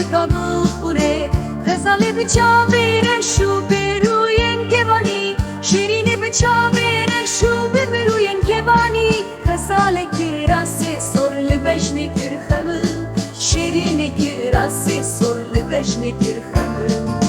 teyfika bulxurê Xezalê bi çavên şû birûyên kevanî Şêrînê bi çavên şû birûyên kevanî Xezalê kirasê sor li bejnê kir xemil Şêrînê kirasê sor li bejnê kir xemil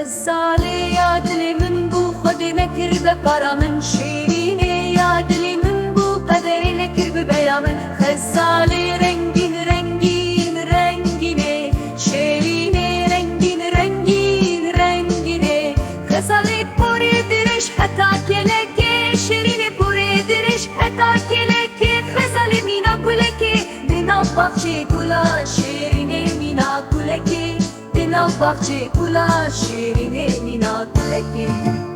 Xezalê ya dilê min bû Xwedê nekir vekara min Şêrînê ya dilê min bû qederê nekir bibeya min Xezalê rengîn rengîn rengînê Şêrînê rengîn rengîn rengînê Xezalê porê dirêj heta kêlekê Şêrînê porê dirêj heta kêlekê Xezalê mîna gulekê di nav baxçê gula Şêrînê mîna gulekê di nav baxçê gula Şêrînê mîna gulekê